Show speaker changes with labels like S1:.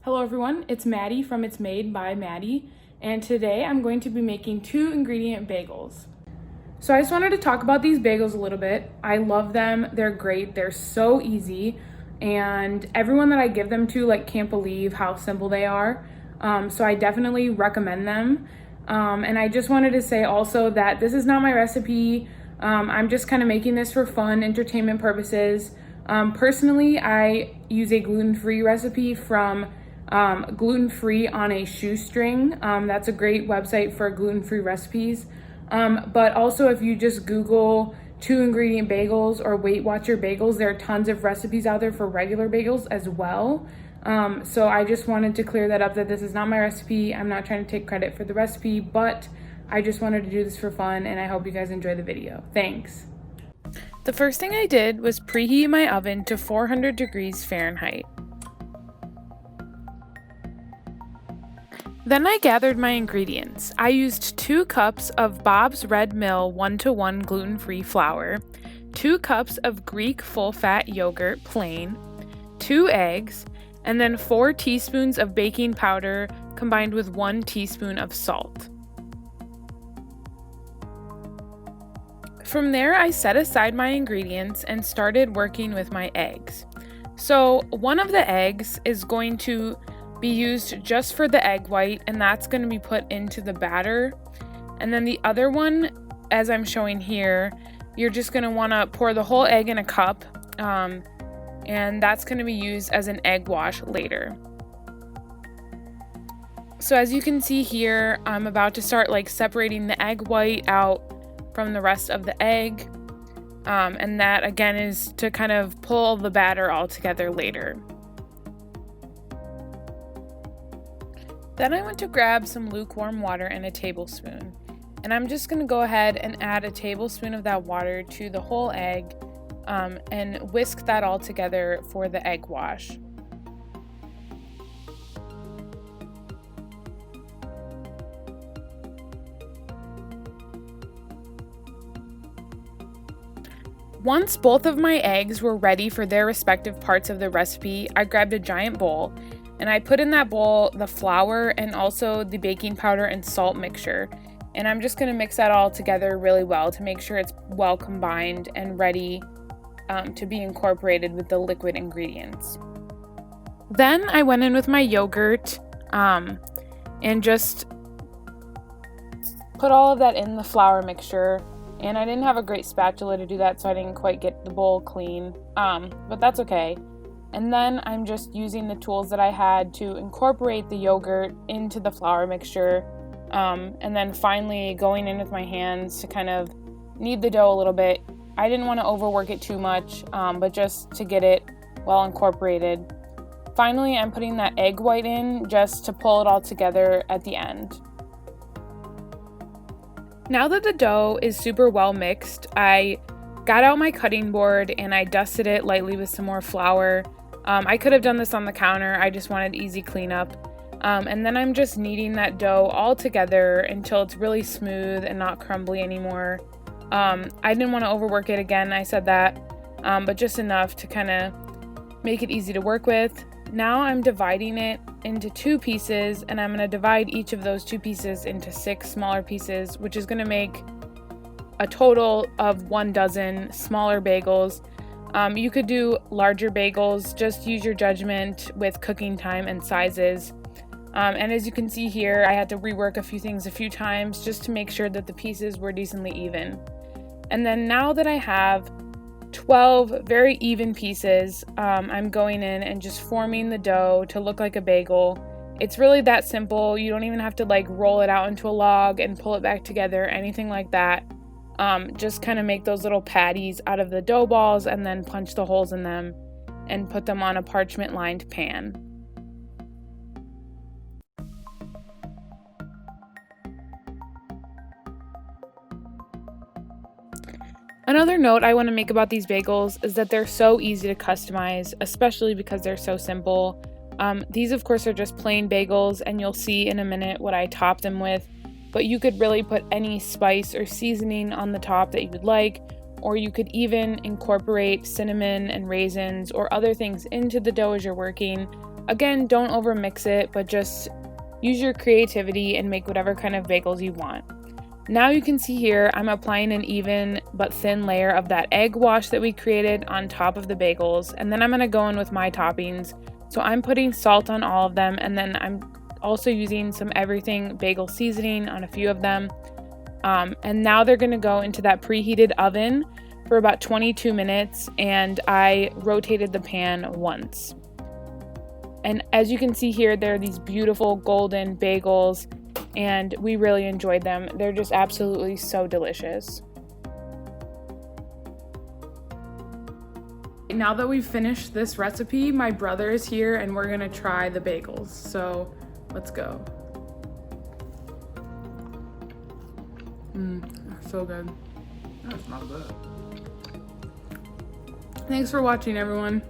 S1: Hello everyone, it's Maddie from It's Made by Maddie, and today I'm going to be making 2-ingredient bagels. So I just wanted to talk about these bagels a little bit. I love them, they're great, they're so easy, and everyone that I give them to can't believe how simple they are. So I definitely recommend them. And I just wanted to say also that this is not my recipe. I'm just kind of making this for fun, entertainment purposes. Personally, I use a gluten-free recipe from Gluten-Free on a Shoestring. That's a great website for gluten-free recipes. But also if you just Google 2-ingredient bagels or Weight Watcher bagels, there are tons of recipes out there for regular bagels as well. So I just wanted to clear that up, that this is not my recipe. I'm not trying to take credit for the recipe, but I just wanted to do this for fun, and I hope you guys enjoy the video. Thanks. The first thing I did was preheat my oven to 400 degrees Fahrenheit. Then I gathered my ingredients. I used 2 cups of Bob's Red Mill 1-to-1 gluten-free flour, 2 cups of Greek full-fat yogurt plain, 2 eggs, and then 4 teaspoons of baking powder combined with 1 teaspoon of salt. From there, I set aside my ingredients and started working with my eggs. So one of the eggs is going to be used just for the egg white, and that's going to be put into the batter. And then the other one, as I'm showing here, you're just going to want to pour the whole egg in a cup, and that's going to be used as an egg wash later. So as you can see here, I'm about to start separating the egg white out from the rest of the egg, and that again is to kind of pull the batter all together later. Then I went to grab some lukewarm water and a tablespoon, and I'm just going to go ahead and add a tablespoon of that water to the whole egg, and whisk that all together for the egg wash. Once both of my eggs were ready for their respective parts of the recipe, I grabbed a giant bowl, and I put in that bowl the flour and also the baking powder and salt mixture. And I'm just going to mix that all together really well to make sure it's well combined and ready to be incorporated with the liquid ingredients. Then I went in with my yogurt and just put all of that in the flour mixture. And I didn't have a great spatula to do that, so I didn't quite get the bowl clean, but that's okay. And then I'm just using the tools that I had to incorporate the yogurt into the flour mixture, and then finally going in with my hands to kind of knead the dough a little bit. I didn't want to overwork it too much, but just to get it well incorporated. Finally, I'm putting that egg white in just to pull it all together at the end. Now that the dough is super well mixed, I got out my cutting board and I dusted it lightly with some more flour. I could have done this on the counter, I just wanted easy cleanup. And then I'm just kneading that dough all together until it's really smooth and not crumbly anymore. I didn't want to overwork it again, I said that, but just enough to kind of make it easy to work with. Now I'm dividing it into 2 pieces, and I'm going to divide each of those 2 pieces into 6 smaller pieces, which is going to make a total of 1 dozen smaller bagels. You could do larger bagels, just use your judgment with cooking time and sizes. And as you can see here, I had to rework a few things a few times just to make sure that the pieces were decently even. And then now that I have 12 very even pieces, I'm going in and just forming the dough to look like a bagel. It's really that simple. You don't even have to roll it out into a log and pull it back together, anything like that. Just kind of make those little patties out of the dough balls and then punch the holes in them and put them on a parchment lined pan. Another note I want to make about these bagels is that they're so easy to customize, especially because they're so simple. These of course are just plain bagels, and you'll see in a minute what I top them with, but you could really put any spice or seasoning on the top that you would like, or you could even incorporate cinnamon and raisins or other things into the dough as you're working. Again, don't over mix it, but just use your creativity and make whatever kind of bagels you want. Now you can see here, I'm applying an even but thin layer of that egg wash that we created on top of the bagels, and then I'm gonna go in with my toppings. So I'm putting salt on all of them, and then I'm also using some everything bagel seasoning on a few of them. And now they're gonna go into that preheated oven for about 22 minutes, and I rotated the pan once. And as you can see here, there are these beautiful golden bagels, and we really enjoyed them. They're just absolutely so delicious. Now that we've finished this recipe, my brother is here and we're gonna try the bagels. So let's go. So good.
S2: That's not bad.
S1: Thanks for watching, everyone.